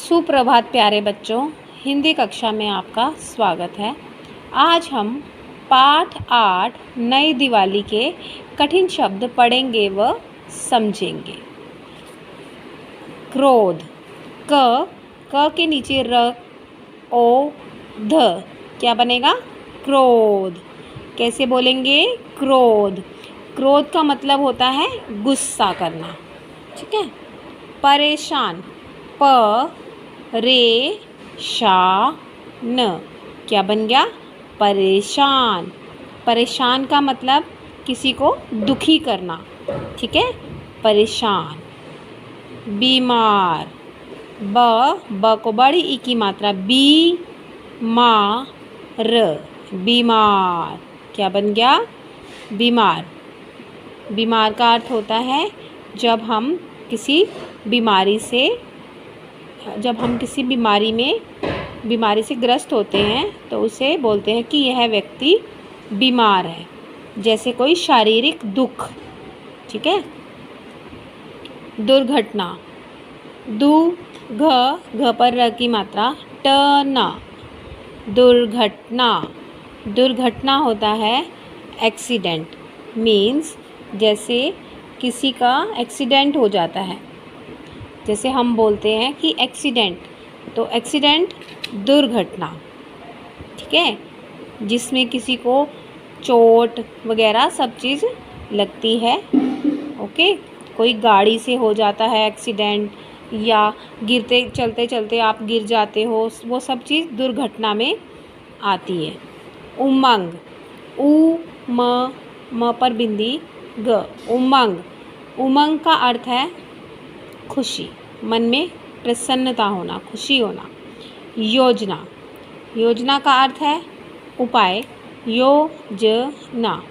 सुप्रभात प्यारे बच्चों, हिंदी कक्षा में आपका स्वागत है। आज हम पाठ 8 नई दिवाली के कठिन शब्द पढ़ेंगे व समझेंगे। क्रोध, क के नीचे र ओ ध क्या बनेगा? क्रोध। कैसे बोलेंगे? क्रोध। क्रोध का मतलब होता है गुस्सा करना, ठीक है। परेशान, प रे शा न क्या बन गया? परेशान। परेशान का मतलब किसी को दुखी करना, ठीक है। परेशान। बीमार, ब को बड़ी ई की मात्रा, बी मा र बीमार क्या बन गया? बीमार। बीमार का अर्थ होता है जब हम किसी बीमारी से ग्रस्त होते हैं तो उसे बोलते हैं कि यह व्यक्ति बीमार है, जैसे कोई शारीरिक दुख, ठीक है। दुर्घटना, घ पर र की मात्रा, ट न दुर्घटना। दुर्घटना होता है एक्सीडेंट, मीन्स जैसे किसी का एक्सीडेंट हो जाता है, जैसे हम बोलते हैं कि एक्सीडेंट, तो एक्सीडेंट दुर्घटना, ठीक है, जिसमें किसी को चोट वगैरह सब चीज़ लगती है। ओके, कोई गाड़ी से हो जाता है एक्सीडेंट, या चलते चलते आप गिर जाते हो, वो सब चीज़ दुर्घटना में आती है। उमंग, उ म पर बिंदी ग, उमंग। उमंग का अर्थ है खुशी, मन में प्रसन्नता होना, खुशी होना। योजना, योजना का अर्थ है उपाय, योजना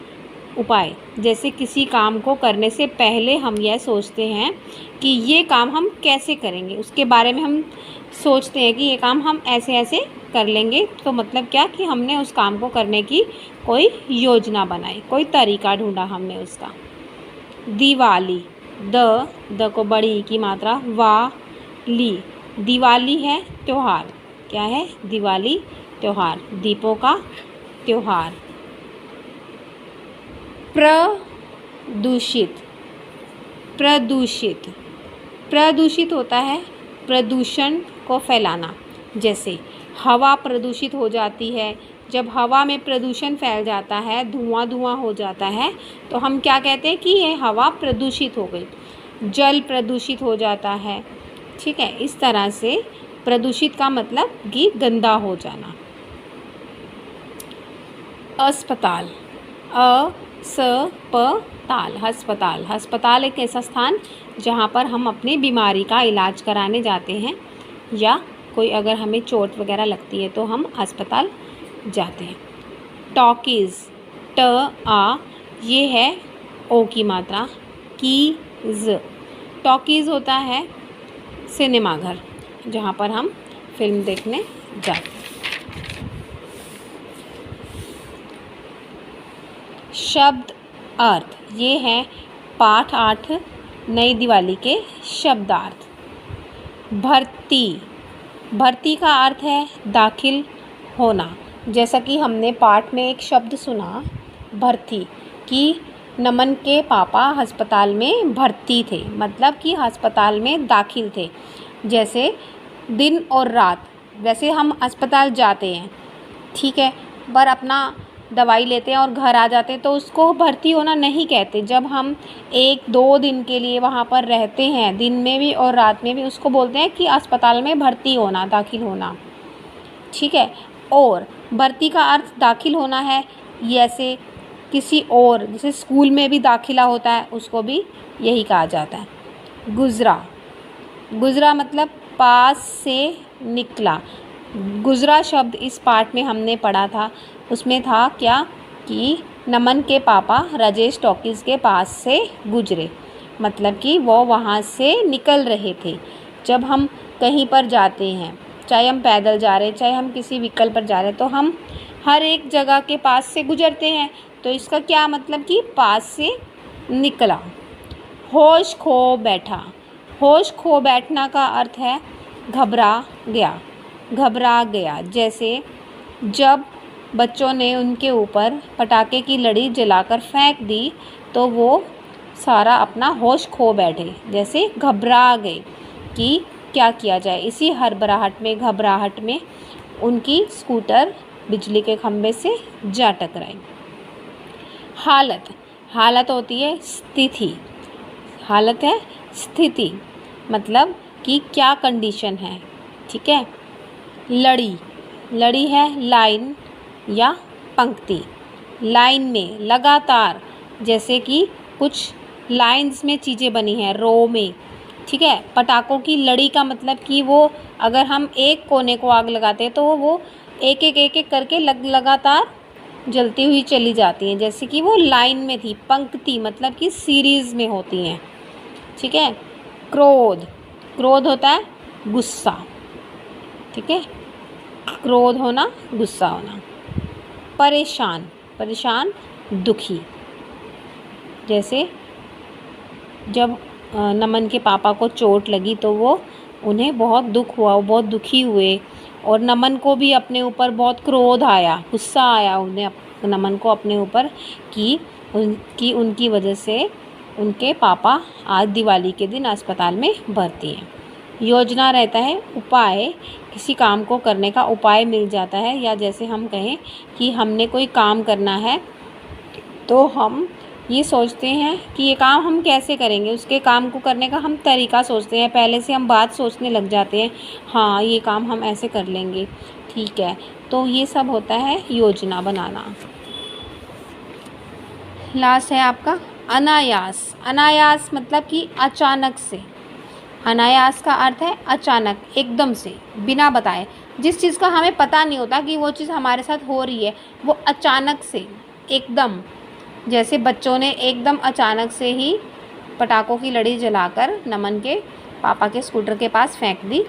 उपाय। जैसे किसी काम को करने से पहले हम यह सोचते हैं कि ये काम हम कैसे करेंगे, उसके बारे में हम सोचते हैं कि ये काम हम ऐसे ऐसे कर लेंगे, तो मतलब क्या कि हमने उस काम को करने की कोई योजना बनाई, कोई तरीका ढूंढा हमने उसका। दिवाली, द को बड़ी ई की मात्रा, ली। दिवाली है त्योहार, क्या है? दिवाली त्योहार, दीपों का त्योहार। प्रदूषित, प्रदूषित, प्रदूषित होता है प्रदूषण को फैलाना। जैसे हवा प्रदूषित हो जाती है, जब हवा में प्रदूषण फैल जाता है, धुआं हो जाता है, तो हम क्या कहते हैं कि ये हवा प्रदूषित हो गई। जल प्रदूषित हो जाता है, ठीक है। इस तरह से प्रदूषित का मतलब कि गंदा हो जाना। अस्पताल, अस्पताल, अस्पताल। अस्पताल एक ऐसा स्थान जहाँ पर हम अपनी बीमारी का इलाज कराने जाते हैं, या कोई अगर हमें चोट वगैरह लगती है तो हम अस्पताल जाते हैं। टॉकीज़, ये है ओ की मात्रा, कीज़। टॉकीज़ होता है सिनेमा घर, जहाँ पर हम फिल्म देखने जाते हैं। शब्द अर्थ, ये है पाठ 8 नई दिवाली के शब्दार्थ। भर्ती, भर्ती का अर्थ है दाखिल होना। जैसा कि हमने पाठ में एक शब्द सुना, भर्ती, कि नमन के पापा अस्पताल में भर्ती थे, मतलब कि अस्पताल में दाखिल थे। जैसे दिन और रात, वैसे हम अस्पताल जाते हैं, ठीक है, पर अपना दवाई लेते हैं और घर आ जाते हैं, तो उसको भर्ती होना नहीं कहते। जब हम 1-2 दिन के लिए वहाँ पर रहते हैं, दिन में भी और रात में भी, उसको बोलते हैं कि अस्पताल में भर्ती होना, दाखिल होना, ठीक है। और भर्ती का अर्थ दाखिल होना है, जैसे किसी और, जैसे स्कूल में भी दाखिला होता है, उसको भी यही कहा जाता है। गुज़रा, गुज़रा मतलब पास से निकला। गुज़रा शब्द इस पाठ में हमने पढ़ा था, उसमें था क्या कि नमन के पापा राजेश टॉकीज़ के पास से गुजरे, मतलब कि वो वहाँ से निकल रहे थे। जब हम कहीं पर जाते हैं, चाहे हम पैदल जा रहे हैं, चाहे हम किसी व्हीकल पर जा रहे हैं, तो हम हर एक जगह के पास से गुजरते हैं, तो इसका क्या मतलब कि पास से निकला। होश खो बैठा, होश खो बैठना का अर्थ है घबरा गया, घबरा गया। जैसे जब बच्चों ने उनके ऊपर पटाखे की लड़ी जलाकर फेंक दी तो वो सारा अपना होश खो बैठे, जैसे घबरा गए कि क्या किया जाए। इसी हड़बड़ाहट में, घबराहट में उनकी स्कूटर बिजली के खंभे से जा टकराई। हालत, हालत होती है स्थिति, हालत है स्थिति, मतलब कि क्या कंडीशन है, ठीक है। लड़ी, लड़ी है लाइन या पंक्ति। लाइन में लगातार, जैसे कि कुछ लाइंस में चीज़ें बनी हैं, रो में, ठीक है। पटाखों की लड़ी का मतलब कि वो अगर हम एक कोने को आग लगाते हैं तो वो एक एक करके लगातार जलती हुई चली जाती हैं, जैसे कि वो लाइन में थी। पंक्ति मतलब कि सीरीज़ में होती हैं, ठीक है। क्रोध, क्रोध होता है गुस्सा, ठीक है। क्रोध होना, गुस्सा होना। परेशान, परेशान दुखी, जैसे जब नमन के पापा को चोट लगी तो वो उन्हें बहुत दुख हुआ, वो बहुत दुखी हुए और नमन को भी अपने ऊपर बहुत क्रोध आया, गुस्सा आया उन्हें नमन को अपने ऊपर कि उनकी वजह से उनके पापा आज दिवाली के दिन अस्पताल में भर्ती हैं। योजना रहता है उपाय, किसी काम को करने का उपाय मिल जाता है, या जैसे हम कहें कि हमने कोई काम करना है तो हम ये सोचते हैं कि ये काम हम कैसे करेंगे, उसके काम को करने का हम तरीका सोचते हैं, पहले से हम बात सोचने लग जाते हैं, हाँ ये काम हम ऐसे कर लेंगे, ठीक है। तो ये सब होता है योजना बनाना। लास्ट है आपका अनायास। अनायास मतलब कि अचानक से। अनायास का अर्थ है अचानक, एकदम से, बिना बताए। जिस चीज़ का हमें पता नहीं होता कि वो चीज़ हमारे साथ हो रही है, वो अचानक से, एकदम। जैसे बच्चों ने एकदम अचानक से ही पटाखों की लड़ी जलाकर नमन के पापा के स्कूटर के पास फेंक दी,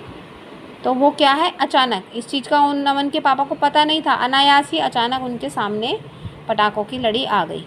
तो वो क्या है, अचानक। इस चीज़ का उन नमन के पापा को पता नहीं था, अनायास ही अचानक उनके सामने पटाखों की लड़ी आ गई।